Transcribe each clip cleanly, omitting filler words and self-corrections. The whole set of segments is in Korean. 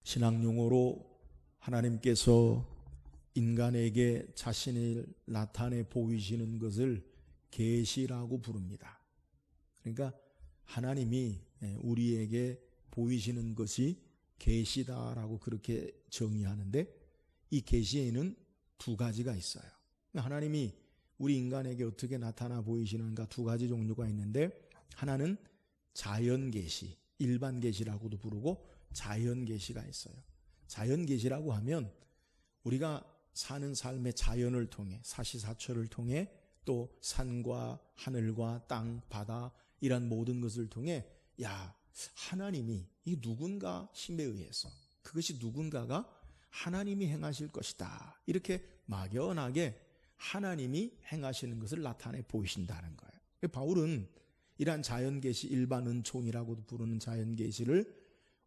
신학 용어로 하나님께서 인간에게 자신을 나타내 보이시는 것을 계시라고 부릅니다. 그러니까 하나님이 우리에게 보이시는 것이 계시다라고 그렇게 정의하는데, 이 계시에는 두 가지가 있어요. 하나님이 우리 인간에게 어떻게 나타나 보이시는가 두 가지 종류가 있는데, 하나는 자연 계시, 일반 계시라고도 부르고 자연 계시가 있어요. 자연 계시라고 하면 우리가 사는 삶의 자연을 통해, 사시사철을 통해, 또 산과 하늘과 땅, 바다 이런 모든 것을 통해 하나님이 이 누군가 힘에 의해서, 그것이 누군가가 하나님이 행하실 것이다, 이렇게 막연하게 하나님이 행하시는 것을 나타내 보이신다는 거예요. 바울은 이러한 자연계시, 일반 은총이라고도 부르는 자연계시를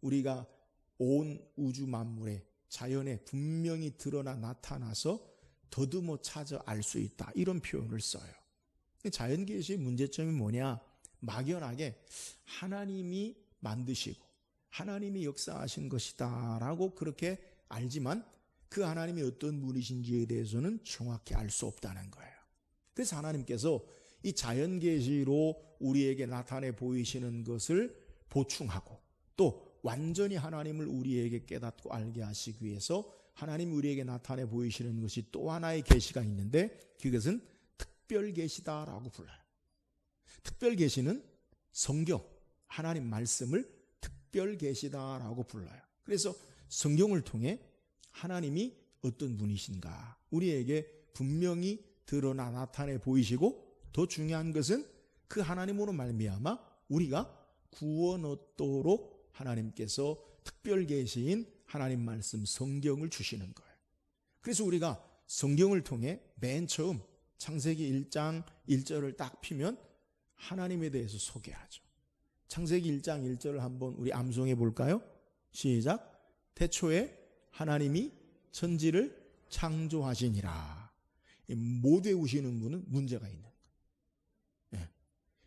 우리가 온 우주 만물에, 자연에 분명히 드러나 나타나서 더듬어 찾아 알 수 있다, 이런 표현을 써요. 자연계시의 문제점이 뭐냐? 막연하게 하나님이 만드시고 하나님이 역사하신 것이다 라고 그렇게 알지만, 그 하나님이 어떤 분이신지에 대해서는 정확히 알 수 없다는 거예요. 그래서 하나님께서 이 자연계시로 우리에게 나타내 보이시는 것을 보충하고, 또 완전히 하나님을 우리에게 깨닫고 알게 하시기 위해서 하나님이 우리에게 나타내 보이시는 것이 또 하나의 계시가 있는데, 그것은 특별계시다라고 불러요. 특별계시는 성경, 하나님 말씀을 특별계시다라고 불러요. 그래서 성경을 통해 하나님이 어떤 분이신가 우리에게 분명히 드러나 나타내 보이시고, 더 중요한 것은 그 하나님으로 말미암아 우리가 구원 얻도록 하나님께서 특별계시인 하나님 말씀 성경을 주시는 거예요. 그래서 우리가 성경을 통해 맨 처음 창세기 1장 1절을 딱 피면 하나님에 대해서 소개하죠. 창세기 1장 1절을 한번 우리 암송해 볼까요? 시작. 태초에 하나님이 천지를 창조하시니라. 못 외우시는 분은 문제가 있는 거예요.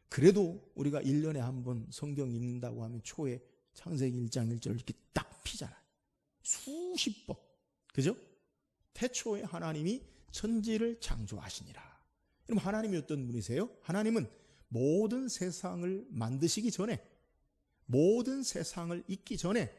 그래도 우리가 1년에 한 번 성경 읽는다고 하면 초에 창세기 1장 1절을 이렇게 딱 피잖아요. 수십 번. 그죠? 태초에 하나님이 천지를 창조하시니라. 그럼 하나님이 어떤 분이세요? 하나님은 모든 세상을 만드시기 전에, 모든 세상을 있기 전에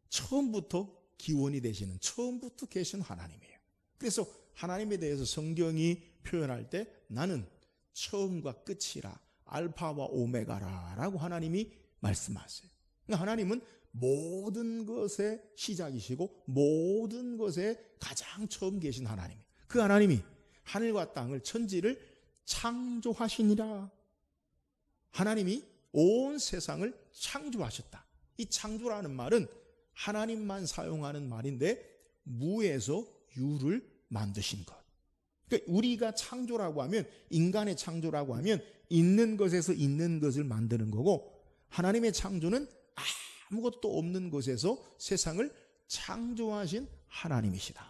처음부터 기원이 되시는, 처음부터 계신 하나님이에요. 그래서 하나님에 대해서 성경이 표현할 때 나는 처음과 끝이라, 알파와 오메가라 라고 하나님이 말씀하세요. 그러니까 하나님은 모든 것의 시작이시고 모든 것의 가장 처음 계신 하나님이에요. 그 하나님이 하늘과 땅을, 천지를 창조하시니라. 하나님이 온 세상을 창조하셨다. 이 창조라는 말은 하나님만 사용하는 말인데, 무에서 유를 만드신 것. 그러니까 우리가 창조라고 하면, 인간의 창조라고 하면 있는 것에서 있는 것을 만드는 거고, 하나님의 창조는 아무것도 없는 것에서 세상을 창조하신 하나님이시다.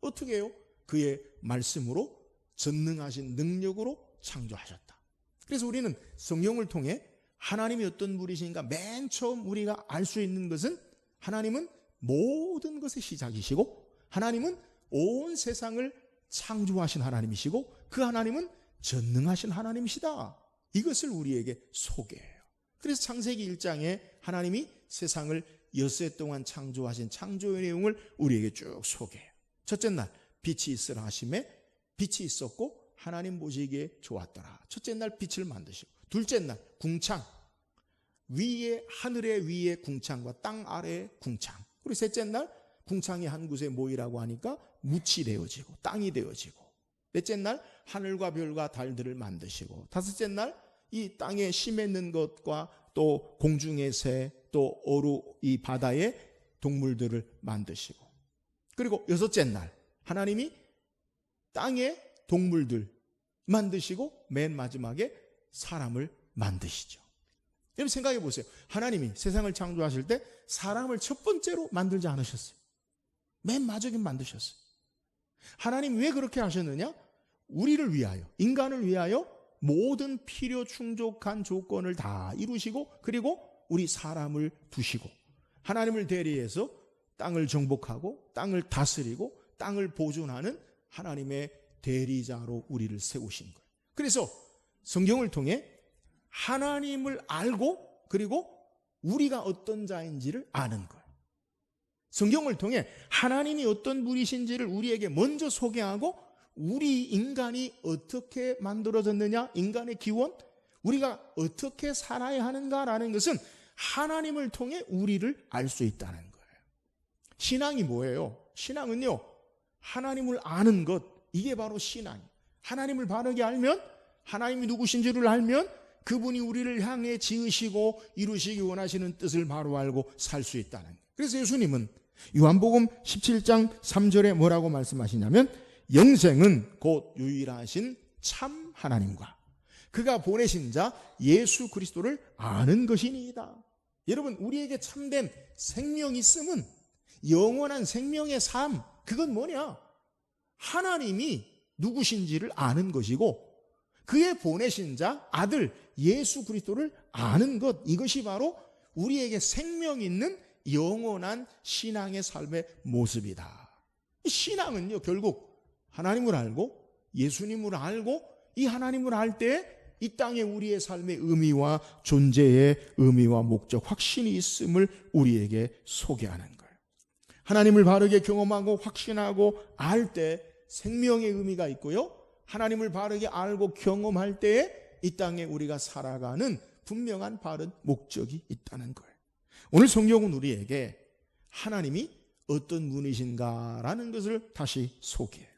어떻게 해요? 그의 말씀으로, 전능하신 능력으로 창조하셨다. 그래서 우리는 성경을 통해 하나님이 어떤 분이신가 맨 처음 우리가 알 수 있는 것은, 하나님은 모든 것의 시작이시고 하나님은 온 세상을 창조하신 하나님이시고 그 하나님은 전능하신 하나님이시다. 이것을 우리에게 소개해요. 그래서 창세기 1장에 하나님이 세상을 엿새 동안 창조하신 창조의 내용을 우리에게 쭉 소개해요. 첫째 날 빛이 있으라 하심에 빛이 있었고 하나님 보시기에 좋았더라. 첫째 날 빛을 만드시고, 둘째 날 궁창, 위에, 하늘의 위에 궁창과 땅 아래의 궁창, 그리고 셋째 날 궁창이 한 곳에 모이라고 하니까 묻이 되어지고 땅이 되어지고, 넷째 날 하늘과 별과 달들을 만드시고, 다섯째 날 이 땅에 심했는 것과 또 공중의 새, 또 어루 이 바다의 동물들을 만드시고, 그리고 여섯째 날 하나님이 땅의 동물들 만드시고 맨 마지막에 사람을 만드시죠. 여러분 생각해 보세요. 하나님이 세상을 창조하실 때 사람을 첫 번째로 만들지 않으셨어요. 맨 마지막에 만드셨어요. 하나님이 왜 그렇게 하셨느냐? 우리를 위하여, 인간을 위하여 모든 필요 충족한 조건을 다 이루시고, 그리고 우리 사람을 두시고, 하나님을 대리해서 땅을 정복하고 땅을 다스리고 땅을 보존하는 하나님의 대리자로 우리를 세우신 거예요. 그래서 성경을 통해 하나님을 알고 그리고 우리가 어떤 자인지를 아는 거예요. 성경을 통해 하나님이 어떤 분이신지를 우리에게 먼저 소개하고 우리 인간이 어떻게 만들어졌느냐, 인간의 기원, 우리가 어떻게 살아야 하는가라는 것은 하나님을 통해 우리를 알 수 있다는 거예요. 신앙이 뭐예요? 신앙은요, 하나님을 아는 것, 이게 바로 신앙이에요. 하나님을 바르게 알면, 하나님이 누구신지를 알면 그분이 우리를 향해 지으시고 이루시기 원하시는 뜻을 바로 알고 살 수 있다는 거예요. 그래서 예수님은 요한복음 17장 3절에 뭐라고 말씀하시냐면, 영생은 곧 유일하신 참 하나님과 그가 보내신 자 예수 그리스도를 아는 것이니이다. 여러분, 우리에게 참된 생명이 있음은, 영원한 생명의 삶, 그건 뭐냐? 하나님이 누구신지를 아는 것이고 그의 보내신 자 아들 예수 그리스도를 아는 것, 이것이 바로 우리에게 생명 있는 영원한 신앙의 삶의 모습이다. 이 신앙은요, 결국 하나님을 알고 예수님을 알고 이 하나님을 알 때 이 땅에 우리의 삶의 의미와 존재의 의미와 목적, 확신이 있음을 우리에게 소개하는 거예요. 하나님을 바르게 경험하고 확신하고 알 때 생명의 의미가 있고요, 하나님을 바르게 알고 경험할 때에 이 땅에 우리가 살아가는 분명한 바른 목적이 있다는 거예요. 오늘 성경은 우리에게 하나님이 어떤 분이신가라는 것을 다시 소개해요.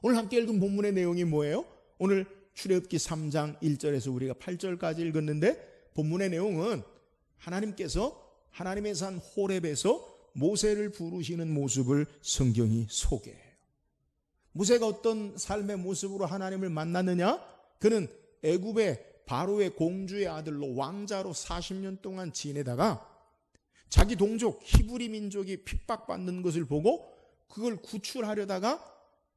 오늘 함께 읽은 본문의 내용이 뭐예요? 오늘 출애굽기 3장 1절에서 우리가 8절까지 읽었는데, 본문의 내용은 하나님께서 하나님의 산 호렙에서 모세를 부르시는 모습을 성경이 소개해요. 모세가 어떤 삶의 모습으로 하나님을 만났느냐? 그는 애굽의 바로의 공주의 아들로 왕자로 40년 동안 지내다가 자기 동족 히브리 민족이 핍박받는 것을 보고 그걸 구출하려다가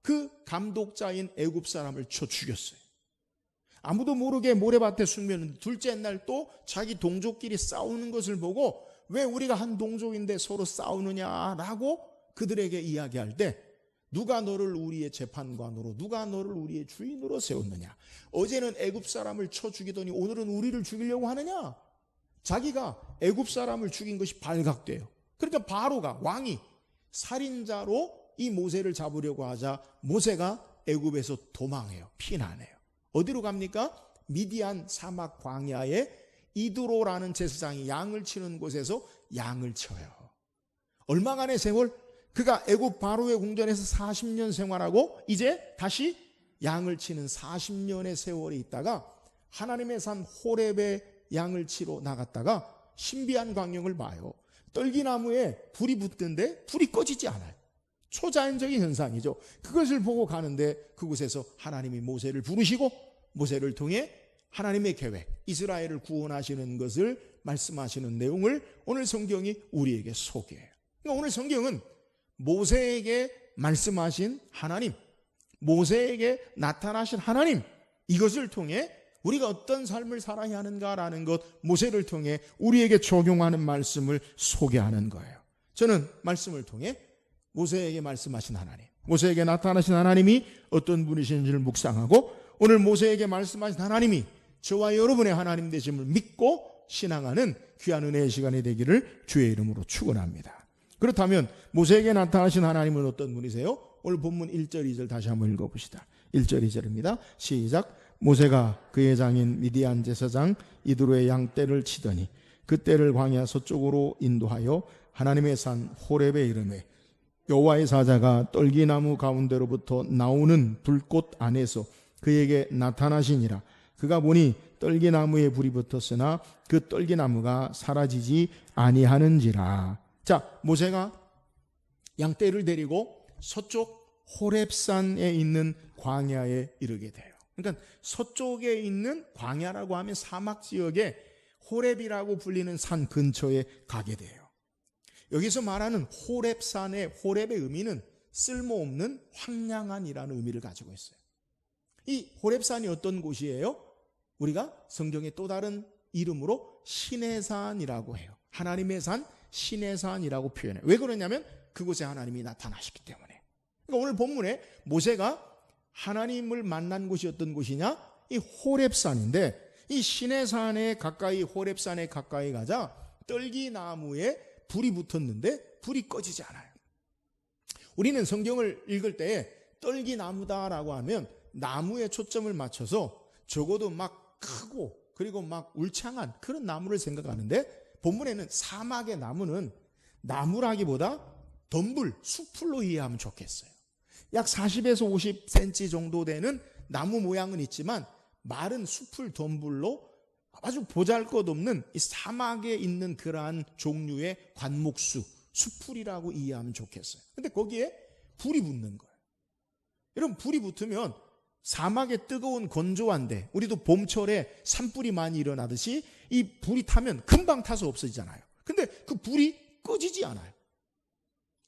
그 감독자인 애굽 사람을 쳐 죽였어요. 아무도 모르게 모래밭에 숨겼는데 둘째 날 또 자기 동족끼리 싸우는 것을 보고 왜 우리가 한 동족인데 서로 싸우느냐라고 그들에게 이야기할 때, 누가 너를 우리의 재판관으로, 누가 너를 우리의 주인으로 세웠느냐? 어제는 애굽 사람을 쳐 죽이더니 오늘은 우리를 죽이려고 하느냐? 자기가 애굽 사람을 죽인 것이 발각돼요. 그러니까 바로가, 왕이 살인자로 이 모세를 잡으려고 하자 모세가 애굽에서 도망해요. 피난해요. 어디로 갑니까? 미디안 사막 광야에 이드로라는 제사장이 양을 치는 곳에서 양을 쳐요. 얼마간의 세월? 그가 애굽 바로의 궁전에서 40년 생활하고 이제 다시 양을 치는 40년의 세월이 있다가 하나님의 산 호렙에 양을 치러 나갔다가 신비한 광경을 봐요. 떨기나무에 불이 붙던데 불이 꺼지지 않아요. 초자연적인 현상이죠. 그것을 보고 가는데 그곳에서 하나님이 모세를 부르시고 모세를 통해 하나님의 계획, 이스라엘을 구원하시는 것을 말씀하시는 내용을 오늘 성경이 우리에게 소개해요. 그러니까 오늘 성경은 모세에게 말씀하신 하나님, 모세에게 나타나신 하나님, 이것을 통해 우리가 어떤 삶을 살아야 하는가라는 것, 모세를 통해 우리에게 적용하는 말씀을 소개하는 거예요. 저는 말씀을 통해 모세에게 말씀하신 하나님, 모세에게 나타나신 하나님이 어떤 분이신지를 묵상하고 오늘 모세에게 말씀하신 하나님이 저와 여러분의 하나님 되심을 믿고 신앙하는 귀한 은혜의 시간이 되기를 주의 이름으로 축원합니다. 그렇다면 모세에게 나타나신 하나님은 어떤 분이세요? 오늘 본문 1절 2절 다시 한번 읽어봅시다. 1절 2절입니다. 시작. 모세가 그의 장인 미디안 제사장 이드로의 양떼를 치더니 그 떼를 광야 서쪽으로 인도하여 하나님의 산 호렙에 이르매 여호와의 사자가 떨기나무 가운데로부터 나오는 불꽃 안에서 그에게 나타나시니라. 그가 보니 떨기나무에 불이 붙었으나 그 떨기나무가 사라지지 아니하는지라. 자, 모세가 양떼를 데리고 서쪽 호렙산에 있는 광야에 이르게 돼요. 그러니까 서쪽에 있는 광야라고 하면 사막 지역에 호렙이라고 불리는 산 근처에 가게 돼요. 여기서 말하는 호렙산의 호렙의 의미는 쓸모없는 황량한이라는 의미를 가지고 있어요. 이 호렙산이 어떤 곳이에요? 우리가 성경의 또 다른 이름으로 신의 산이라고 해요. 하나님의 산 시내산이라고 표현해요. 왜 그러냐면 그곳에 하나님이 나타나셨기 때문에. 그러니까 오늘 본문에 모세가 하나님을 만난 곳이 어떤 곳이냐? 이 호렙산인데, 이 시내산에 가까이, 호렙산에 가까이 가자 떨기나무에 불이 붙었는데 불이 꺼지지 않아요. 우리는 성경을 읽을 때 떨기나무다라고 하면 나무에 초점을 맞춰서 적어도 막 크고 그리고 막 울창한 그런 나무를 생각하는데, 본문에는 사막의 나무는 나무라기보다 덤불, 숲풀로 이해하면 좋겠어요. 약 40에서 50cm 정도 되는 나무 모양은 있지만 마른 숲풀 덤불로 아주 보잘것없는 이 사막에 있는 그러한 종류의 관목수, 숲풀이라고 이해하면 좋겠어요. 근데 거기에 불이 붙는 거예요. 여러분, 불이 붙으면 사막의 뜨거운 건조한데, 우리도 봄철에 산불이 많이 일어나듯이 이 불이 타면 금방 타서 없어지잖아요. 근데 그 불이 꺼지지 않아요.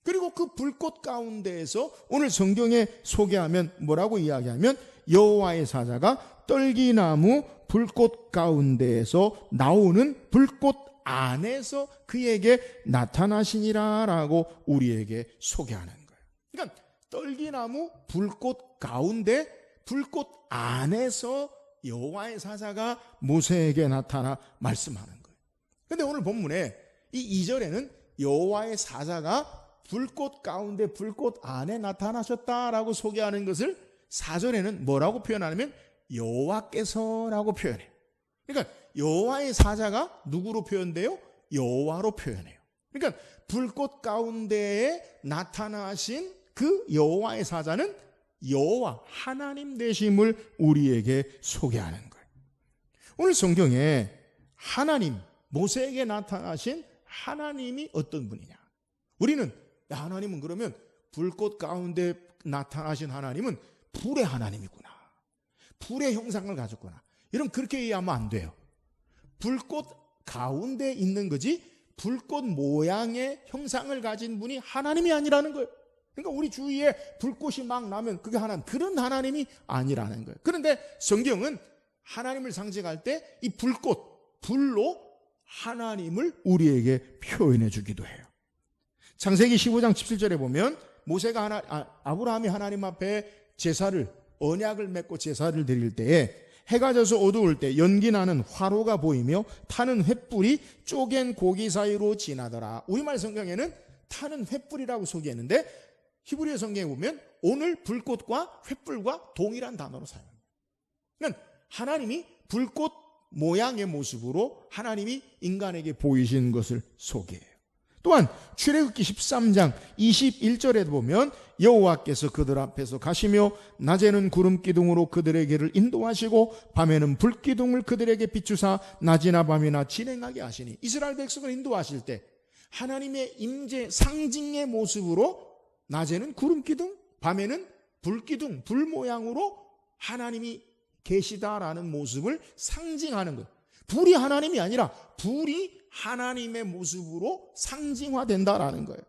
그리고 그 불꽃 가운데에서 오늘 성경에 소개하면 뭐라고 이야기하면, 여호와의 사자가 떨기나무 불꽃 가운데에서 나오는 불꽃 안에서 그에게 나타나시니라라고 우리에게 소개하는 거예요. 그러니까 떨기나무 불꽃 가운데, 불꽃 안에서 여호와의 사자가 모세에게 나타나 말씀하는 거예요. 그런데 오늘 본문에 이 2절에는 여호와의 사자가 불꽃 가운데 불꽃 안에 나타나셨다라고 소개하는 것을 4절에는 뭐라고 표현하냐면 여호와께서라고 표현해요. 그러니까 여호와의 사자가 누구로 표현돼요? 여호와로 표현해요. 그러니까 불꽃 가운데에 나타나신 그 여호와의 사자는 여호와 하나님 되심을 우리에게 소개하는 거예요. 오늘 성경에 하나님, 모세에게 나타나신 하나님이 어떤 분이냐? 우리는 하나님은 그러면 불꽃 가운데 나타나신 하나님은 불의 하나님이구나, 불의 형상을 가졌구나, 여러분 그렇게 이해하면 안 돼요. 불꽃 가운데 있는 거지 불꽃 모양의 형상을 가진 분이 하나님이 아니라는 거예요. 그러니까 우리 주위에 불꽃이 막 나면 그게 하나님, 그런 하나님이 아니라는 거예요. 그런데 성경은 하나님을 상징할 때 이 불꽃, 불로 하나님을 우리에게 표현해 주기도 해요. 창세기 15장 17절에 보면 모세가 아브라함이 하나님 앞에 제사를, 언약을 맺고 제사를 드릴 때에 해가 져서 어두울 때 연기 나는 화로가 보이며 타는 횃불이 쪼갠 고기 사이로 지나더라. 우리말 성경에는 타는 횃불이라고 소개했는데 히브리어 성경에 보면 오늘 불꽃과 횃불과 동일한 단어로 사용합니다. 그러니까 하나님이 불꽃 모양의 모습으로 하나님이 인간에게 보이신 것을 소개해요. 또한 출애굽기 13장 21절에 보면 여호와께서 그들 앞에서 가시며 낮에는 구름 기둥으로 그들의 길을 인도하시고 밤에는 불 기둥을 그들에게 비추사 낮이나 밤이나 진행하게 하시니, 이스라엘 백성을 인도하실 때 하나님의 임재 상징의 모습으로 낮에는 구름 기둥, 밤에는 불 기둥, 불 모양으로 하나님이 계시다라는 모습을 상징하는 거예요. 불이 하나님이 아니라 불이 하나님의 모습으로 상징화된다라는 거예요.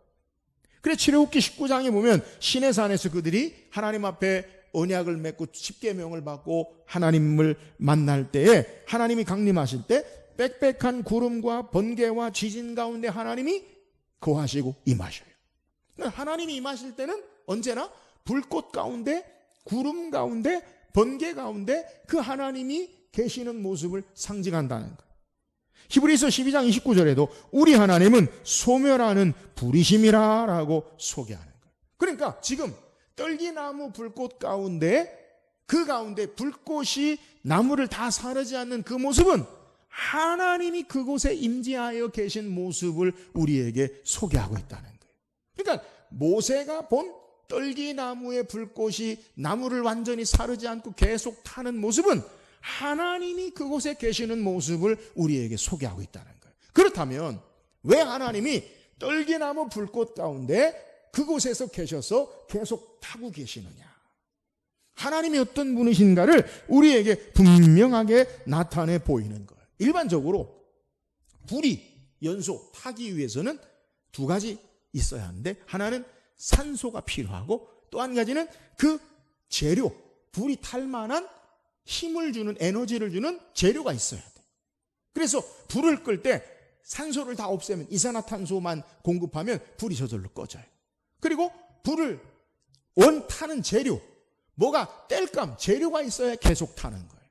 그래서 출애굽기 19장에 보면 시내산에서 그들이 하나님 앞에 언약을 맺고 십계명을 받고 하나님을 만날 때에 하나님이 강림하실 때 빽빽한 구름과 번개와 지진 가운데 하나님이 거하시고 임하셔요. 하나님이 임하실 때는 언제나 불꽃 가운데, 구름 가운데, 번개 가운데 그 하나님이 계시는 모습을 상징한다는 거예요. 히브리서 12장 29절에도 우리 하나님은 소멸하는 불이심이라 라고 소개하는 거예요. 그러니까 지금 떨기나무 불꽃 가운데, 그 가운데 불꽃이 나무를 다 사르지 않는 그 모습은 하나님이 그곳에 임재하여 계신 모습을 우리에게 소개하고 있다는 거예요. 그러니까 모세가 본 떨기나무의 불꽃이 나무를 완전히 사르지 않고 계속 타는 모습은 하나님이 그곳에 계시는 모습을 우리에게 소개하고 있다는 거예요. 그렇다면 왜 하나님이 떨기나무 불꽃 가운데 그곳에서 계셔서 계속 타고 계시느냐? 하나님이 어떤 분이신가를 우리에게 분명하게 나타내 보이는 거예요. 일반적으로 불이 연소 타기 위해서는 두 가지 있어야 하는데, 하나는 산소가 필요하고 또 한 가지는 그 재료, 불이 탈 만한 힘을 주는, 에너지를 주는 재료가 있어야 돼. 그래서 불을 끌 때 산소를 다 없애면 이산화탄소만 공급하면 불이 저절로 꺼져요. 그리고 불을 타는 재료, 뭐가 땔감, 재료가 있어야 계속 타는 거예요.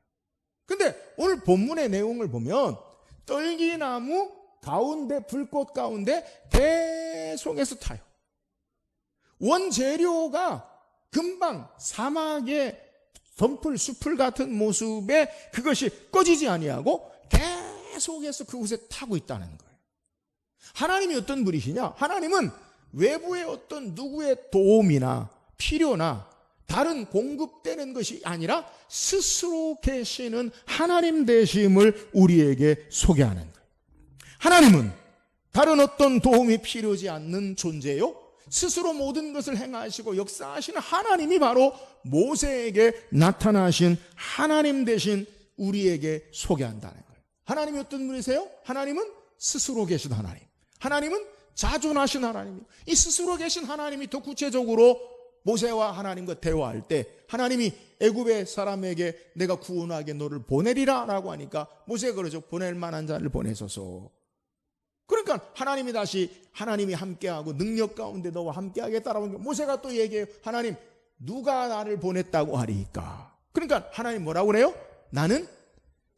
근데 오늘 본문의 내용을 보면 떨기나무 가운데, 불꽃 가운데 계속해서 타요. 원재료가 금방 사막의 덤불, 숲을 같은 모습에 그것이 꺼지지 아니하고 계속해서 그곳에 타고 있다는 거예요. 하나님이 어떤 분이시냐? 하나님은 외부의 어떤 누구의 도움이나 필요나 다른 공급되는 것이 아니라 스스로 계시는 하나님 되심을 우리에게 소개하는 거예요. 하나님은 다른 어떤 도움이 필요하지 않는 존재요, 스스로 모든 것을 행하시고 역사하시는 하나님이 바로 모세에게 나타나신 하나님 되신 우리에게 소개한다는 거예요. 하나님이 어떤 분이세요? 하나님은 스스로 계신 하나님, 하나님은 자존하신 하나님. 이 스스로 계신 하나님이 더 구체적으로 모세와 하나님과 대화할 때 하나님이 애굽의 사람에게 내가 구원하게 너를 보내리라 라고 하니까 모세가 그러죠. 보낼 만한 자를 보내소서. 그러니까 하나님이 다시 하나님이 함께하고 능력 가운데 너와 함께하겠다라고 하니까 모세가 또 얘기해요. 하나님, 누가 나를 보냈다고 하리까? 그러니까 하나님 뭐라고 그래요? 나는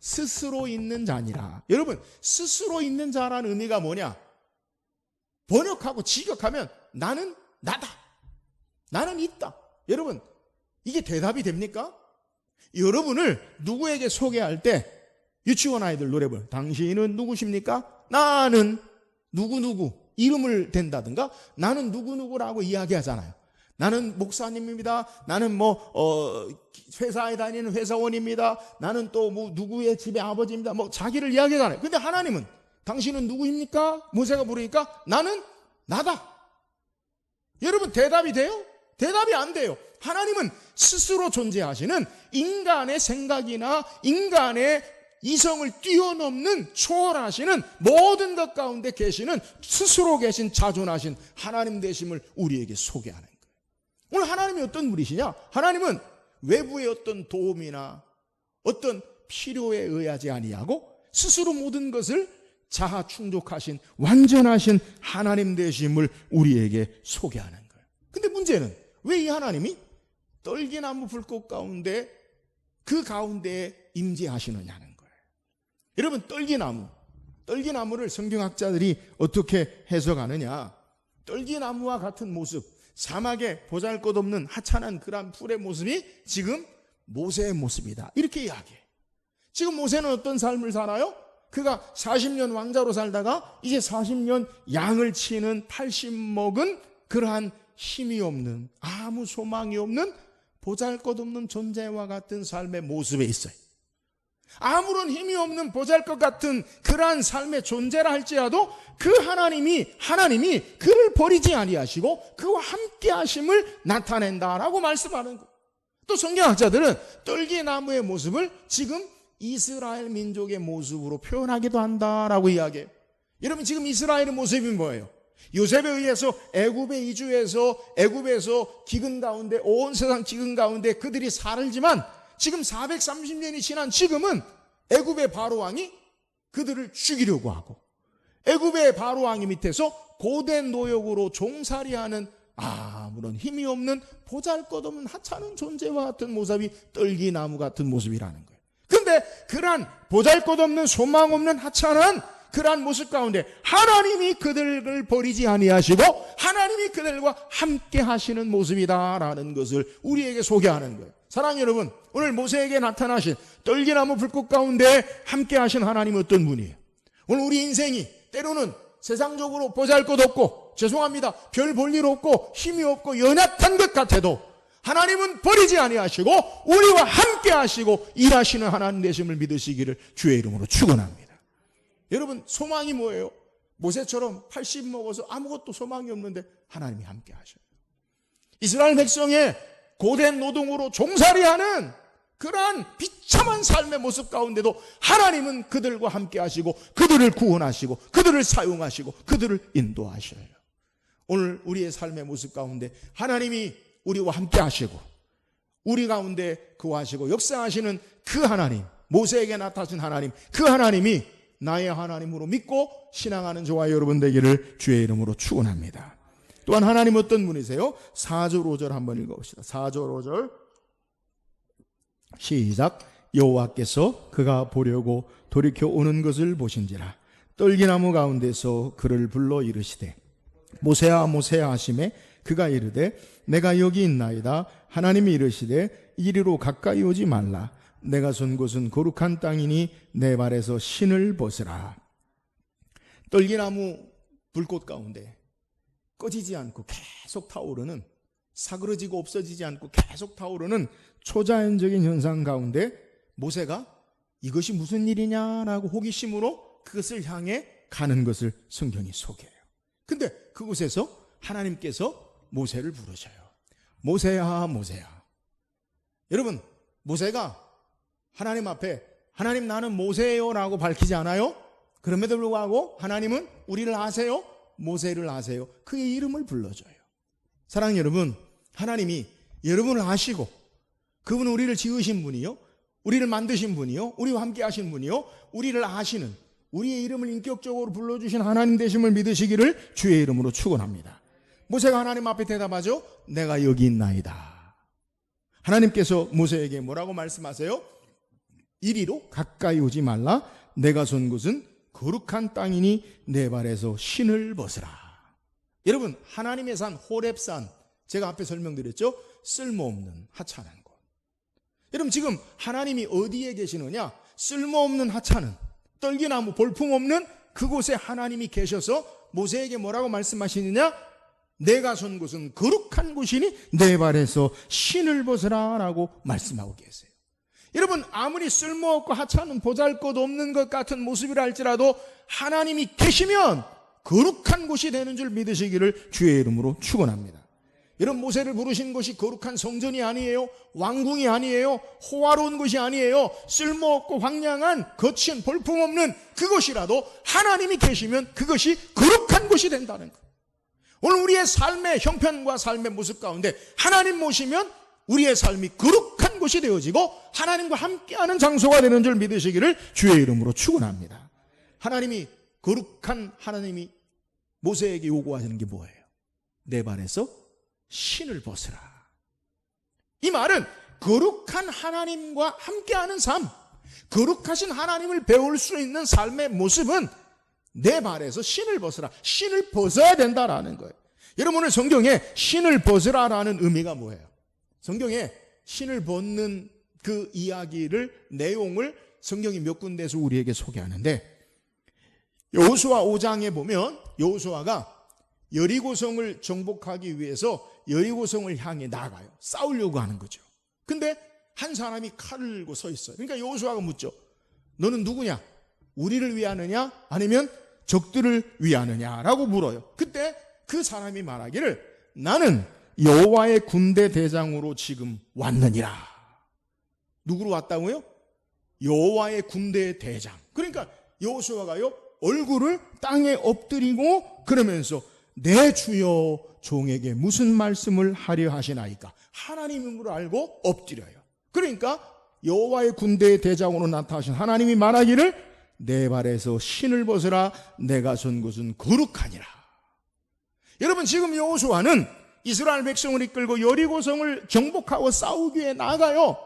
스스로 있는 자니라. 여러분, 스스로 있는 자라는 의미가 뭐냐? 번역하고 직역하면 나는 나다, 나는 있다. 여러분, 이게 대답이 됩니까? 여러분을 누구에게 소개할 때 유치원 아이들 노래 불러요. 당신은 누구십니까? 나는 누구누구, 이름을 댄다든가 나는 누구누구라고 이야기하잖아요. 나는 목사님입니다. 나는 회사에 다니는 회사원입니다. 나는 또 누구의 집의 아버지입니다. 자기를 이야기하잖아요. 근데 하나님은 당신은 누구입니까? 모세가 물으니까 나는 나다. 여러분, 대답이 돼요? 대답이 안 돼요. 하나님은 스스로 존재하시는 인간의 생각이나 인간의 이성을 뛰어넘는 초월하시는 모든 것 가운데 계시는 스스로 계신 자존하신 하나님 되심을 우리에게 소개하는 거예요. 오늘 하나님이 어떤 분이시냐? 하나님은 외부의 어떤 도움이나 어떤 필요에 의하지 아니하고 스스로 모든 것을 자아 충족하신 완전하신 하나님 되심을 우리에게 소개하는 거예요. 근데 문제는 왜 이 하나님이 떨기나무 불꽃 가운데 그 가운데에 임재하시느냐는 거예요. 여러분, 떨기나무를 성경학자들이 어떻게 해석하느냐? 떨기나무와 같은 모습, 사막에 보잘것없는 하찮은 그런 풀의 모습이 지금 모세의 모습이다, 이렇게 이야기해. 지금 모세는 어떤 삶을 살아요? 그가 40년 왕자로 살다가 이제 40년 양을 치는 80 먹은 그러한 힘이 없는, 아무 소망이 없는 보잘것없는 존재와 같은 삶의 모습에 있어요. 아무런 힘이 없는 보잘것 같은 그러한 삶의 존재라 할지라도 그 하나님이 그를 버리지 아니하시고 그와 함께 하심을 나타낸다라고 말씀하는 거예요. 또 성경학자들은 떨기나무의 모습을 지금 이스라엘 민족의 모습으로 표현하기도 한다라고 이야기해요. 여러분, 지금 이스라엘의 모습이 뭐예요? 요셉에 의해서 애굽에 이주해서 애굽에서 기근 가운데, 온 세상 기근 가운데 그들이 살지만 지금 430년이 지난 지금은 애굽의 바로왕이 그들을 죽이려고 하고 애굽의 바로왕이 밑에서 고된 노역으로 종살이하는 아무런 힘이 없는 보잘것없는 하찮은 존재와 같은 모습이 떨기나무 같은 모습이라는 거예요. 그런데 그러한 보잘것없는 소망 없는 하찮은 그러한 모습 가운데 하나님이 그들을 버리지 아니하시고 하나님이 그들과 함께 하시는 모습이다라는 것을 우리에게 소개하는 거예요. 사랑하는 여러분, 오늘 모세에게 나타나신 떨기나무 불꽃 가운데 함께 하신 하나님은 어떤 분이에요? 오늘 우리 인생이 때로는 세상적으로 보잘것없고, 죄송합니다, 별 볼 일 없고 힘이 없고 연약한 것 같아도 하나님은 버리지 아니하시고 우리와 함께 하시고 일하시는 하나님 되심을 믿으시기를 주의 이름으로 축원합니다. 여러분, 소망이 뭐예요? 모세처럼 80 먹어서 아무것도 소망이 없는데 하나님이 함께 하셔요. 이스라엘 백성의 고된 노동으로 종살이하는 그러한 비참한 삶의 모습 가운데도 하나님은 그들과 함께 하시고 그들을 구원하시고 그들을 사용하시고 그들을 인도하셔요. 오늘 우리의 삶의 모습 가운데 하나님이 우리와 함께 하시고 우리 가운데 거하시고 역사하시는 그 하나님, 모세에게 나타나신 하나님, 그 하나님이 나의 하나님으로 믿고 신앙하는 저와 여러분 되기를 주의 이름으로 축원합니다. 또한 하나님 어떤 분이세요? 4절 5절 한번 읽어봅시다. 4절 5절 시작. 여호와께서 그가 보려고 돌이켜 오는 것을 보신지라 떨기나무 가운데서 그를 불러 이르시되 모세야 모세야 하시매 그가 이르되 내가 여기 있나이다. 하나님이 이르시되 이리로 가까이 오지 말라. 내가 선 곳은 거룩한 땅이니 내 발에서 신을 벗으라. 떨기나무 불꽃 가운데 꺼지지 않고 계속 타오르는, 사그러지고 없어지지 않고 계속 타오르는 초자연적인 현상 가운데 모세가 이것이 무슨 일이냐라고 호기심으로 그것을 향해 가는 것을 성경이 소개해요. 근데 그곳에서 하나님께서 모세를 부르셔요. 모세야 모세야. 여러분, 모세가 하나님 앞에 하나님 나는 모세예요 라고 밝히지 않아요? 그럼에도 불구하고 하나님은 우리를 아세요? 모세를 아세요? 그의 이름을 불러줘요. 사랑하는 여러분, 하나님이 여러분을 아시고 그분은 우리를 지으신 분이요, 우리를 만드신 분이요, 우리와 함께 하신 분이요, 우리를 아시는, 우리의 이름을 인격적으로 불러주신 하나님 되심을 믿으시기를 주의 이름으로 축원합니다. 모세가 하나님 앞에 대답하죠. 내가 여기 있나이다. 하나님께서 모세에게 뭐라고 말씀하세요? 이리로 가까이 오지 말라. 내가 선 곳은 거룩한 땅이니 내 발에서 신을 벗으라. 여러분, 하나님의 산 호렙산, 제가 앞에 설명드렸죠. 쓸모없는 하찮은 곳. 여러분, 지금 하나님이 어디에 계시느냐? 쓸모없는 하찮은, 떨기나무 볼품없는 그곳에 하나님이 계셔서 모세에게 뭐라고 말씀하시느냐? 내가 선 곳은 거룩한 곳이니 내 발에서 신을 벗으라 라고 말씀하고 계세요. 여러분, 아무리 쓸모없고 하찮은 보잘것없는 것 같은 모습이라 할지라도 하나님이 계시면 거룩한 곳이 되는 줄 믿으시기를 주의 이름으로 축원합니다. 여러분, 모세를 부르신 것이 거룩한 성전이 아니에요, 왕궁이 아니에요, 호화로운 것이 아니에요, 쓸모없고 황량한 거친 볼품없는 그것이라도 하나님이 계시면 그것이 거룩한 곳이 된다는 것. 오늘 우리의 삶의 형편과 삶의 모습 가운데 하나님 모시면 우리의 삶이 거룩한 곳이 되어지고 하나님과 함께하는 장소가 되는 줄 믿으시기를 주의 이름으로 축원합니다. 하나님이, 거룩한 하나님이 모세에게 요구하시는 게 뭐예요? 내 발에서 신을 벗으라. 이 말은 거룩한 하나님과 함께하는 삶, 거룩하신 하나님을 배울 수 있는 삶의 모습은 내 발에서 신을 벗으라, 신을 벗어야 된다라는 거예요. 여러분, 오늘 성경에 신을 벗으라라는 의미가 뭐예요? 성경에 신을 벗는 그 이야기를, 내용을 성경이 몇 군데에서 우리에게 소개하는데, 여호수아 5장에 보면 여호수아가 여리고성을 정복하기 위해서 여리고성을 향해 나가요. 싸우려고 하는 거죠. 근데 한 사람이 칼을 들고 서 있어요. 그러니까 여호수아가 묻죠. 너는 누구냐? 우리를 위하느냐? 아니면 적들을 위하느냐라고 물어요. 그때 그 사람이 말하기를 나는 여호와의 군대 대장으로 지금 왔느니라. 누구로 왔다고요? 여호와의 군대 대장. 그러니까 여호수아가요, 얼굴을 땅에 엎드리고 그러면서 내 주여 종에게 무슨 말씀을 하려 하시나이까? 하나님임으로 알고 엎드려요. 그러니까 여호와의 군대의 대장으로 나타나신 하나님이 말하기를 내 발에서 신을 벗으라. 내가 선 곳은 거룩하니라. 여러분, 지금 여호수아는 이스라엘 백성을 이끌고 여리고성을 정복하고 싸우기 위해 나가요.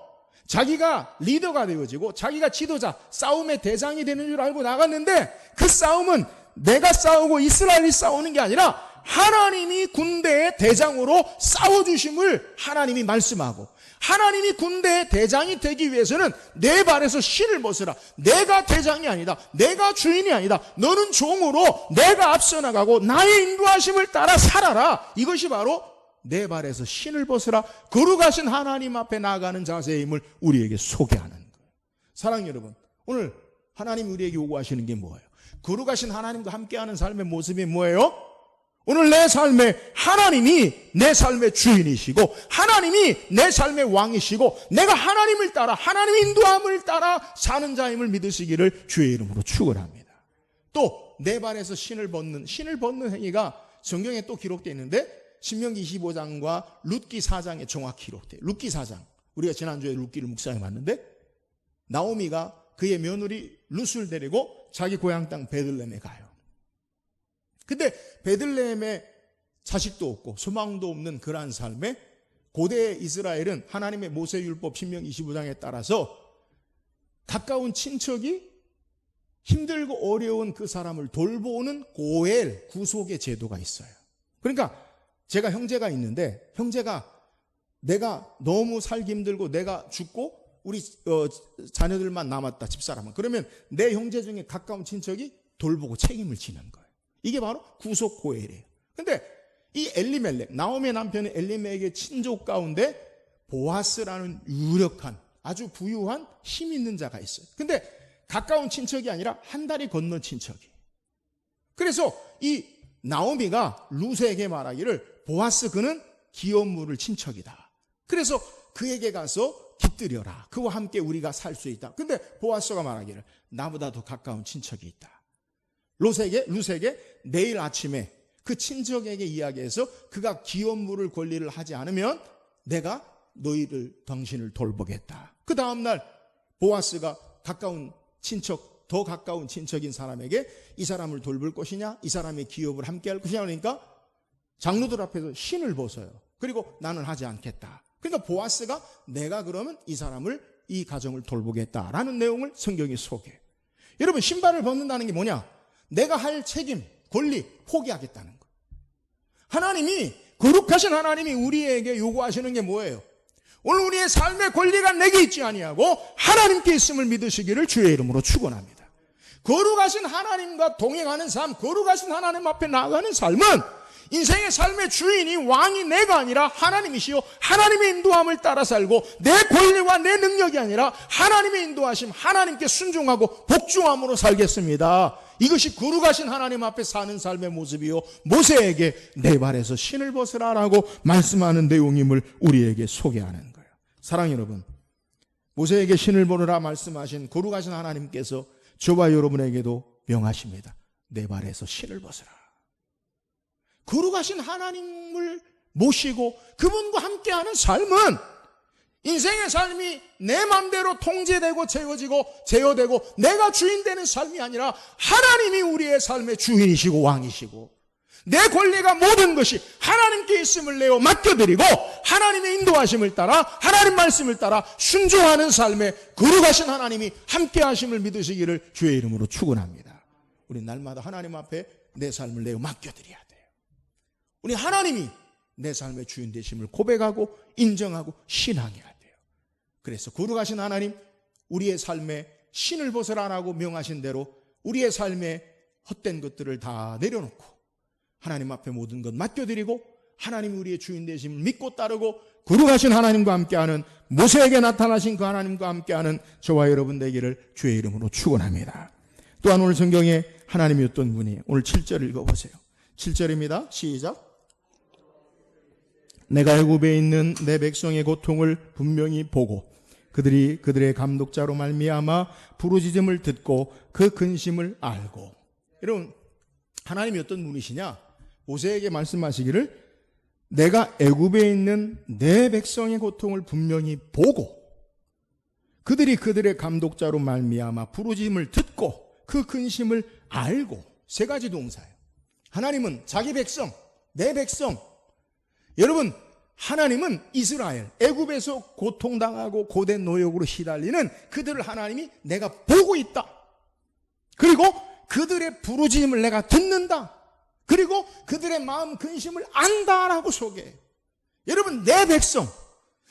자기가 리더가 되어지고 자기가 지도자, 싸움의 대장이 되는 줄 알고 나갔는데 그 싸움은 내가 싸우고 이스라엘이 싸우는 게 아니라 하나님이 군대의 대장으로 싸워주심을 하나님이 말씀하고, 하나님이 군대의 대장이 되기 위해서는 내 발에서 신을 벗으라. 내가 대장이 아니다, 내가 주인이 아니다, 너는 종으로 내가 앞서 나가고 나의 인도하심을 따라 살아라. 이것이 바로 내 발에서 신을 벗으라, 거룩하신 하나님 앞에 나아가는 자세임을 우리에게 소개하는 거예요. 사랑하는 여러분, 오늘 하나님이 우리에게 요구하시는 게 뭐예요? 거룩하신 하나님과 함께하는 삶의 모습이 뭐예요? 오늘 내 삶에 하나님이 내 삶의 주인이시고 하나님이 내 삶의 왕이시고 내가 하나님을 따라, 하나님의 인도함을 따라 사는 자임을 믿으시기를 주의 이름으로 축원합니다. 또 내 발에서 신을 벗는 행위가 성경에 또 기록되어 있는데 신명기 25장과 룻기 4장에 정확히 기록돼요. 룻기 4장, 우리가 지난주에 룻기를 묵상해 봤는데 나오미가 그의 며느리 룻을 데리고 자기 고향 땅 베들레헴에 가요. 근데 베들레헴에 자식도 없고 소망도 없는 그러한 삶에 고대 이스라엘은 하나님의 모세율법 신명 25장에 따라서 가까운 친척이 힘들고 어려운 그 사람을 돌보는 고엘, 구속의 제도가 있어요. 그러니까 제가 형제가 있는데 형제가 내가 너무 살기 힘들고 내가 죽고 우리 자녀들만 남았다, 집사람은. 그러면 내 형제 중에 가까운 친척이 돌보고 책임을 지는 거예요. 이게 바로 구속 고엘이에요. 근데 이 엘리멜렉, 나오미의 남편인 엘리멜렉의 친족 가운데 보아스라는 유력한 아주 부유한 힘 있는 자가 있어요. 근데 가까운 친척이 아니라 한 다리 건너 친척이. 그래서 이 나오미가 루세에게 말하기를 보아스 그는 기업 물을 친척이다. 그래서 그에게 가서 깃들여라. 그와 함께 우리가 살 수 있다. 근데 보아스가 말하기를 나보다 더 가까운 친척이 있다. 루세에게 내일 아침에 그 친척에게 이야기해서 그가 기업 물을 권리를 하지 않으면 내가 당신을 돌보겠다. 그 다음날 보아스가 가까운 친척, 더 가까운 친척인 사람에게 이 사람을 돌볼 것이냐, 이 사람의 기업을 함께 할 것이냐 그러니까 장로들 앞에서 신을 벗어요. 그리고 나는 하지 않겠다. 그러니까 보아스가 내가 그러면 이 사람을, 이 가정을 돌보겠다라는 내용을 성경이 소개해요. 여러분, 신발을 벗는다는 게 뭐냐? 내가 할 책임, 권리 포기하겠다는 거예요. 하나님이, 거룩하신 하나님이 우리에게 요구하시는 게 뭐예요? 오늘 우리의 삶의 권리가 내게 있지 아니하고 하나님께 있음을 믿으시기를 주의 이름으로 축원합니다. 거룩하신 하나님과 동행하는 삶, 거룩하신 하나님 앞에 나아가는 삶은 인생의 삶의 주인이, 왕이 내가 아니라 하나님이시요 하나님의 인도함을 따라 살고 내 권리와 내 능력이 아니라 하나님의 인도하심, 하나님께 순종하고 복종함으로 살겠습니다. 이것이 거룩하신 하나님 앞에 사는 삶의 모습이요, 모세에게 내 발에서 신을 벗으라라고 말씀하는 내용임을 우리에게 소개하는 거예요. 사랑하는 여러분, 모세에게 신을 벗으라 말씀하신 거룩하신 하나님께서 저와 여러분에게도 명하십니다. 내 발에서 신을 벗으라. 거룩하신 하나님을 모시고 그분과 함께하는 삶은 인생의 삶이 내 맘대로 통제되고 제어되고 내가 주인 되는 삶이 아니라 하나님이 우리의 삶의 주인이시고 왕이시고 내 권리가 모든 것이 하나님께 있음을 내어 맡겨드리고 하나님의 인도하심을 따라 하나님 말씀을 따라 순종하는 삶에 거룩하신 하나님이 함께하심을 믿으시기를 주의 이름으로 축원합니다. 우리 날마다 하나님 앞에 내 삶을 내어 맡겨드려야 돼요. 우리 하나님이 내 삶의 주인 되심을 고백하고 인정하고 신앙해야 돼요. 그래서 거룩하신 하나님, 우리의 삶에 신을 벗으라고 명하신 대로 우리의 삶에 헛된 것들을 다 내려놓고 하나님 앞에 모든 것 맡겨드리고 하나님이 우리의 주인 되심을 믿고 따르고 거룩하신 하나님과 함께하는, 모세에게 나타나신 그 하나님과 함께하는 저와 여러분 되기를 주의 이름으로 축원합니다. 또한 오늘 성경에 하나님이 어떤 분이, 오늘 7절 읽어보세요. 7절입니다. 시작. 내가 애굽에 있는 내 백성의 고통을 분명히 보고 그들의 감독자로 말미암아 부르짖음을 듣고 그 근심을 알고. 여러분, 하나님이 어떤 분이시냐? 모세에게 말씀하시기를 내가 애굽에 있는 내 백성의 고통을 분명히 보고 그들의 감독자로 말미암아 부르짖음을 듣고 그 근심을 알고. 세 가지 동사예요. 하나님은 자기 백성, 내 백성. 여러분, 하나님은 이스라엘, 애굽에서 고통당하고 고된 노역으로 시달리는 그들을 하나님이 내가 보고 있다. 그리고 그들의 부르짖음을 내가 듣는다. 그리고 그들의 마음 근심을 안다라고 소개해요. 여러분, 내 백성,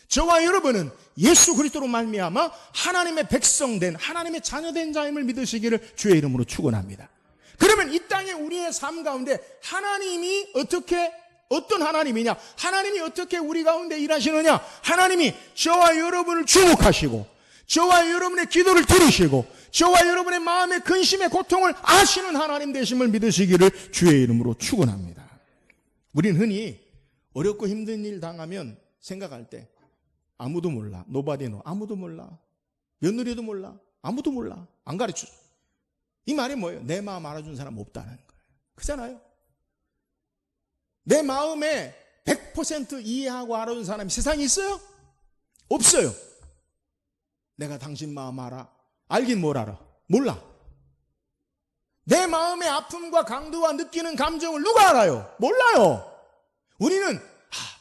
저와 여러분은 예수 그리스도로 말미암아 하나님의 백성된, 하나님의 자녀된 자임을 믿으시기를 주의 이름으로 축원합니다. 그러면 이 땅에 우리의 삶 가운데 하나님이 어떤 하나님이냐? 하나님이 어떻게 우리 가운데 일하시느냐? 하나님이 저와 여러분을 주목하시고 저와 여러분의 기도를 들으시고 저와 여러분의 마음의 근심의 고통을 아시는 하나님 되심을 믿으시기를 주의 이름으로 축원합니다. 우리는 흔히 어렵고 힘든 일 당하면 생각할 때 아무도 몰라, nobody know, 아무도 몰라, 며느리도 몰라, 아무도 몰라, 안 가르쳐줘. 이 말이 뭐예요? 내 마음 알아준 사람 없다는 거예요. 그렇잖아요? 내 마음에 100% 이해하고 알아준 사람이 세상에 있어요? 없어요. 내가 당신 마음 알아. 알긴 뭘 알아? 몰라. 내 마음의 아픔과 강도와 느끼는 감정을 누가 알아요? 몰라요. 우리는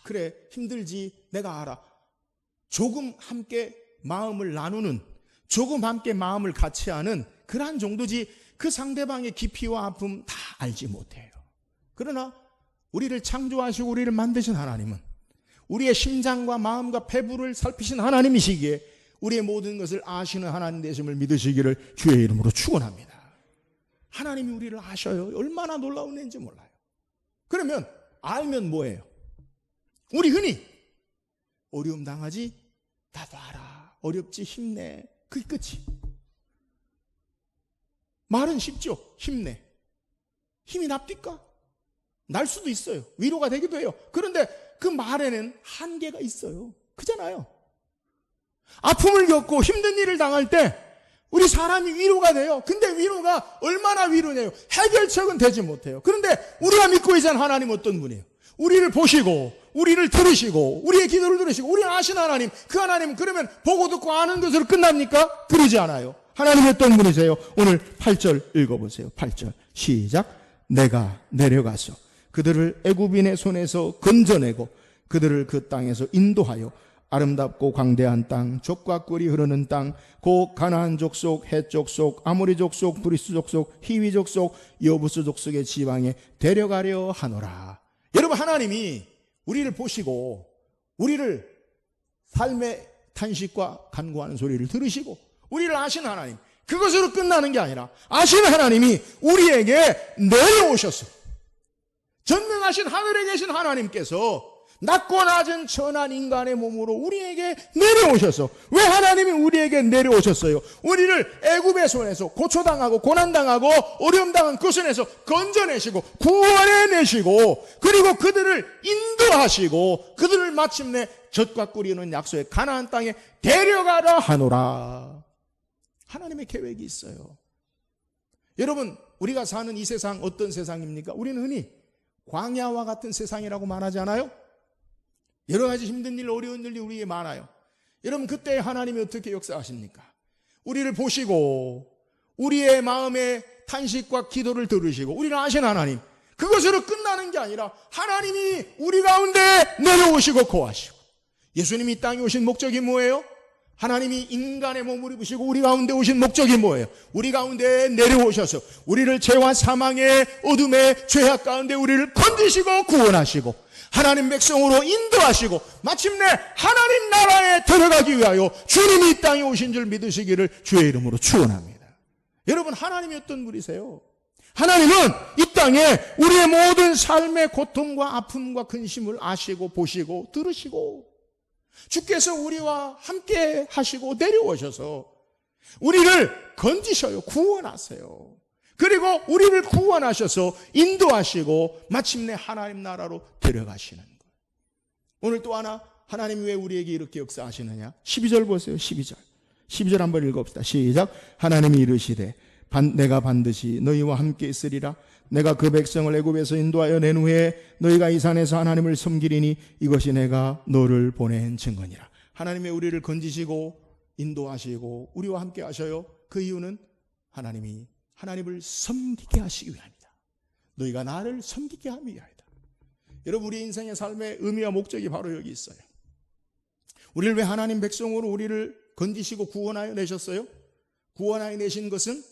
그래 힘들지 내가 알아. 조금 함께 마음을 나누는, 조금 함께 마음을 같이 하는 그러한 정도지 그 상대방의 깊이와 아픔 다 알지 못해요. 그러나 우리를 창조하시고 우리를 만드신 하나님은 우리의 심장과 마음과 배부를 살피신 하나님이시기에 우리의 모든 것을 아시는 하나님 되심을 믿으시기를 주의 이름으로 축원합니다. 하나님이 우리를 아셔요. 얼마나 놀라운 애인지 몰라요. 그러면 알면 뭐예요? 우리 흔히 어려움 당하지? 나도 알아. 어렵지? 힘내. 그게 끝이. 말은 쉽죠? 힘내. 힘이 납니까? 날 수도 있어요. 위로가 되기도 해요. 그런데 그 말에는 한계가 있어요. 그잖아요. 아픔을 겪고 힘든 일을 당할 때 우리 사람이 위로가 돼요. 근데 위로가 얼마나 위로냐요? 해결책은 되지 못해요. 그런데 우리가 믿고 있는 하나님 어떤 분이에요? 우리를 보시고 우리를 들으시고 우리의 기도를 들으시고 우리를 아시는 하나님, 그 하나님은 그러면 보고 듣고 아는 것으로 끝납니까? 그러지 않아요. 하나님이 어떤 분이세요? 오늘 8절 읽어보세요. 8절 시작. 내가 내려가서 그들을 애굽인의 손에서 건져내고 그들을 그 땅에서 인도하여 아름답고 광대한 땅, 젖과 꿀이 흐르는 땅, 곧 가나안 족속, 헷 족속, 아모리 족속, 브리스 족속, 히위 족속, 여부스 족속의 지방에 데려가려 하노라. 여러분, 하나님이 우리를 보시고 우리를 삶의 탄식과 간구하는 소리를 들으시고 우리를 아시는 하나님, 그것으로 끝나는 게 아니라 아시는 하나님이 우리에게 내려오셔서 전능하신 하늘에 계신 하나님께서 낮고 낮은 천한 인간의 몸으로 우리에게 내려오셔서, 왜 하나님이 우리에게 내려오셨어요? 우리를 애굽의 손에서 고초당하고 고난당하고 어려움당한 그 손에서 건져내시고 구원해내시고 그리고 그들을 인도하시고 그들을 마침내 젖과 꿀이 흐르는 약속의 가나안 땅에 데려가라 하노라. 하나님의 계획이 있어요. 여러분, 우리가 사는 이 세상 어떤 세상입니까? 우리는 흔히 광야와 같은 세상이라고 말하지 않아요? 여러 가지 힘든 일, 어려운 일이 우리에게 많아요. 여러분, 그때 하나님이 어떻게 역사하십니까? 우리를 보시고 우리의 마음의 탄식과 기도를 들으시고 우리를 아신 하나님, 그것으로 끝나는 게 아니라 하나님이 우리 가운데 내려오시고 거하시고, 예수님이 이 땅에 오신 목적이 뭐예요? 하나님이 인간의 몸을 입으시고 우리 가운데 오신 목적이 뭐예요? 우리 가운데 내려오셔서 우리를 죄와 사망의 어둠의 죄악 가운데 우리를 건지시고 구원하시고 하나님 백성으로 인도하시고 마침내 하나님 나라에 들어가기 위하여 주님이 이 땅에 오신 줄 믿으시기를 주의 이름으로 축원합니다. 여러분, 하나님이 어떤 분이세요? 하나님은 이 땅에 우리의 모든 삶의 고통과 아픔과 근심을 아시고 보시고 들으시고 주께서 우리와 함께 하시고 내려오셔서 우리를 건지셔요. 구원하세요. 그리고 우리를 구원하셔서 인도하시고 마침내 하나님 나라로 데려가시는 것. 오늘 또 하나, 하나님이 왜 우리에게 이렇게 역사하시느냐? 12절 보세요. 12절 한번 읽어봅시다. 시작. 하나님이 이르시되 내가 반드시 너희와 함께 있으리라. 내가 그 백성을 애굽에서 인도하여 낸 후에 너희가 이 산에서 하나님을 섬기리니 이것이 내가 너를 보낸 증거니라. 하나님이 우리를 건지시고 인도하시고 우리와 함께 하셔요. 그 이유는 하나님이 하나님을 섬기게 하시기 위함이다. 너희가 나를 섬기게 하기 위하이다. 여러분, 우리 인생의 삶의 의미와 목적이 바로 여기 있어요. 우리를 왜 하나님 백성으로 우리를 건지시고 구원하여 내셨어요? 구원하여 내신 것은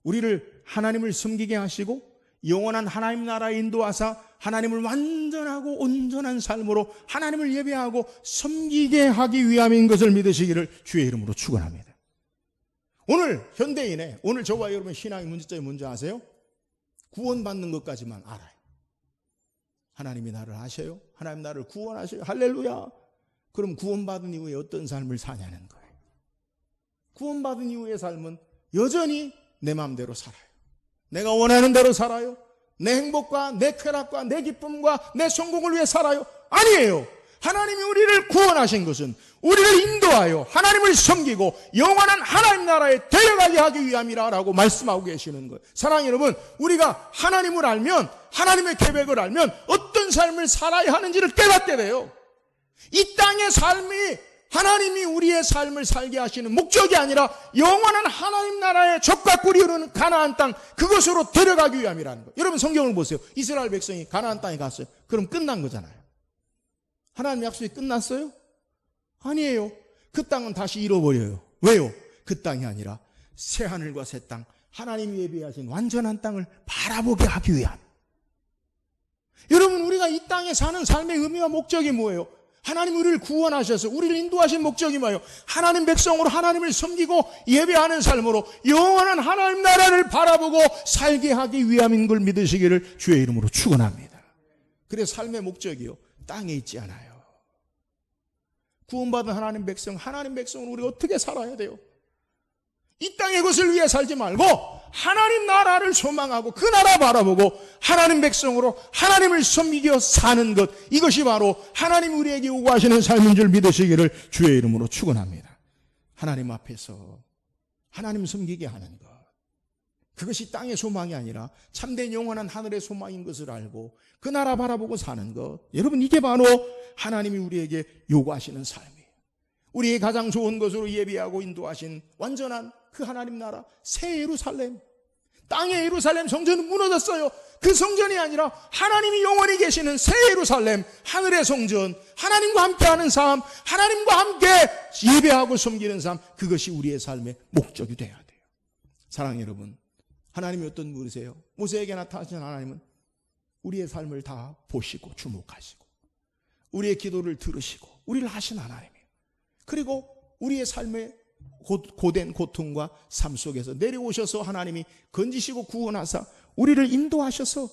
우리를 하나님을 섬기게 하시고 영원한 하나님 나라에 인도하사 하나님을 완전하고 온전한 삶으로 하나님을 예배하고 섬기게 하기 위함인 것을 믿으시기를 주의 이름으로 축원합니다. 오늘 현대인의, 오늘 저와 여러분 신앙의 문제점이 뭔지 아세요? 구원받는 것까지만 알아요. 하나님이 나를 아셔요. 하나님 나를 구원하셔요. 할렐루야. 그럼 구원받은 이후에 어떤 삶을 사냐는 거예요. 구원받은 이후의 삶은 여전히 내 마음대로 살아요. 내가 원하는 대로 살아요. 내 행복과 내 쾌락과 내 기쁨과 내 성공을 위해 살아요. 아니에요. 하나님이 우리를 구원하신 것은 우리를 인도하여 하나님을 섬기고 영원한 하나님 나라에 데려가게 하기 위함이라고 말씀하고 계시는 거예요. 사랑하는 여러분, 우리가 하나님을 알면, 하나님의 계획을 알면 어떤 삶을 살아야 하는지를 깨닫게 돼요. 이 땅의 삶이 하나님이 우리의 삶을 살게 하시는 목적이 아니라 영원한 하나님 나라의 적과 꿀이 흐르는 가나안 땅, 그것으로 데려가기 위함이라는 거예요. 여러분 성경을 보세요. 이스라엘 백성이 가나안 땅에 갔어요. 그럼 끝난 거잖아요. 하나님 약속이 끝났어요? 아니에요. 그 땅은 다시 잃어버려요. 왜요? 그 땅이 아니라 새 하늘과 새 땅, 하나님이 예비하신 완전한 땅을 바라보게 하기 위함. 여러분, 우리가 이 땅에 사는 삶의 의미와 목적이 뭐예요? 하나님 우리를 구원하셔서 우리를 인도하신 목적이 뭐예요? 하나님 백성으로 하나님을 섬기고 예배하는 삶으로 영원한 하나님 나라를 바라보고 살게 하기 위함인 걸 믿으시기를 주의 이름으로 축원합니다. 그래서 삶의 목적이요, 땅에 있지 않아요. 구원받은 하나님 백성으로 우리가 어떻게 살아야 돼요? 이 땅의 것을 위해 살지 말고 하나님 나라를 소망하고 그 나라 바라보고 하나님 백성으로 하나님을 섬기며 사는 것, 이것이 바로 하나님 우리에게 요구하시는 삶인 줄 믿으시기를 주의 이름으로 축원합니다. 하나님 앞에서 하나님 섬기게 하는 것, 그것이 땅의 소망이 아니라 참된 영원한 하늘의 소망인 것을 알고 그 나라 바라보고 사는 것, 여러분 이게 바로 하나님이 우리에게 요구하시는 삶이에요. 우리의 가장 좋은 것으로 예비하고 인도하신 완전한 그 하나님 나라 새 예루살렘, 땅의 예루살렘 성전은 무너졌어요. 그 성전이 아니라 하나님이 영원히 계시는 새 예루살렘, 하늘의 성전, 하나님과 함께하는 삶, 하나님과 함께 예배하고 섬기는 삶, 그것이 우리의 삶의 목적이 돼야 돼요. 사랑하는 여러분, 하나님이 어떤 분이세요? 모세에게 나타나신 하나님은 우리의 삶을 다 보시고 주목하시고 우리의 기도를 들으시고 우리를 하신 하나님이에요. 그리고 우리의 삶의 고된 고통과 삶 속에서 내려오셔서 하나님이 건지시고 구원하사 우리를 인도하셔서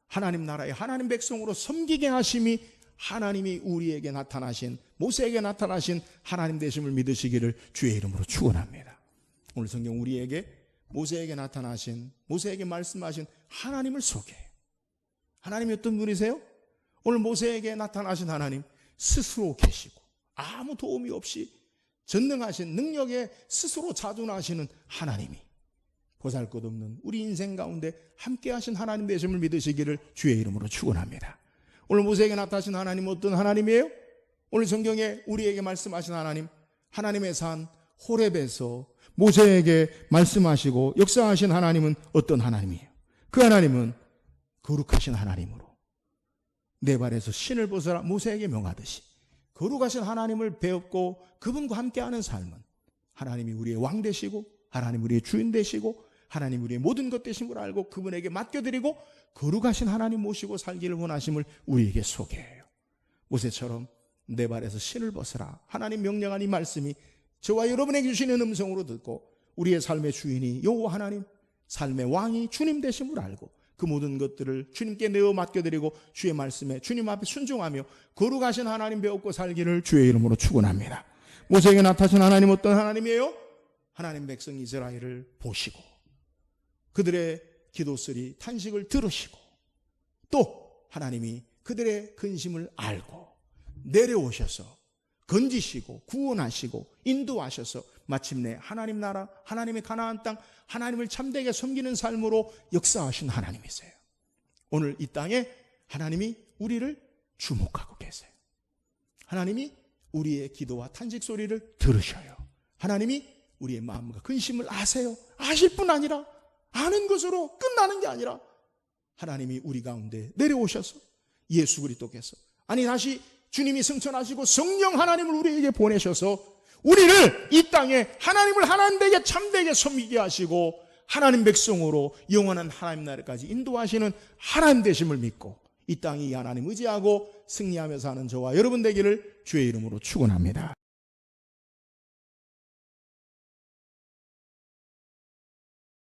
하나님 나라의 하나님 백성으로 섬기게 하심이 하나님이 우리에게 나타나신, 모세에게 나타나신 하나님 되심을 믿으시기를 주의 이름으로 축원합니다. 오늘 성경 우리에게 모세에게 나타나신, 모세에게 말씀하신 하나님을 소개해요. 하나님이 어떤 분이세요? 오늘 모세에게 나타나신 하나님 스스로 계시고 아무 도움이 없이 전능하신 능력에 스스로 자존하시는 하나님이 보잘것없는 우리 인생 가운데 함께 하신 하나님 되심을 믿으시기를 주의 이름으로 축원합니다. 오늘 모세에게 나타나신 하나님은 어떤 하나님이에요? 오늘 성경에 우리에게 말씀하신 하나님, 하나님의 산 호렙에서 모세에게 말씀하시고 역사하신 하나님은 어떤 하나님이에요? 그 하나님은 거룩하신 하나님으로 내 발에서 신을 벗어라 모세에게 명하듯이 거룩하신 하나님을 배웠고 그분과 함께하는 삶은 하나님이 우리의 왕 되시고 하나님 우리의 주인 되시고 하나님 우리의 모든 것 되심을 알고 그분에게 맡겨드리고 거룩하신 하나님 모시고 살기를 원하심을 우리에게 소개해요. 모세처럼 내 발에서 신을 벗어라, 하나님 명령한 이 말씀이 저와 여러분에게 주시는 음성으로 듣고 우리의 삶의 주인이 여호와 하나님, 삶의 왕이 주님 되심을 알고 그 모든 것들을 주님께 내어 맡겨드리고 주의 말씀에 주님 앞에 순종하며 거룩하신 하나님 배웠고 살기를 주의 이름으로 축원합니다. 모세에게 나타나신 하나님 어떤 하나님이에요? 하나님 백성 이스라엘을 보시고 그들의 기도소리 탄식을 들으시고 또 하나님이 그들의 근심을 알고 내려오셔서 건지시고 구원하시고 인도하셔서 마침내 하나님 나라, 하나님의 가나안 땅, 하나님을 참되게 섬기는 삶으로 역사하신 하나님이세요. 오늘 이 땅에 하나님이 우리를 주목하고 계세요. 하나님이 우리의 기도와 탄식 소리를 들으셔요. 하나님이 우리의 마음과 근심을 아세요. 아실 뿐 아니라 아는 것으로 끝나는 게 아니라 하나님이 우리 가운데 내려오셔서 예수 그리스도께서 아니 다시 주님이 승천하시고 성령 하나님을 우리에게 보내셔서 우리를 이 땅에 하나님을 하나님에게 참되게 섬기게 하시고 하나님 백성으로 영원한 하나님 나라까지 인도하시는 하나님 되심을 믿고 이 땅이 하나님 의지하고 승리하며 사는 저와 여러분 되기를 주의 이름으로 축원합니다.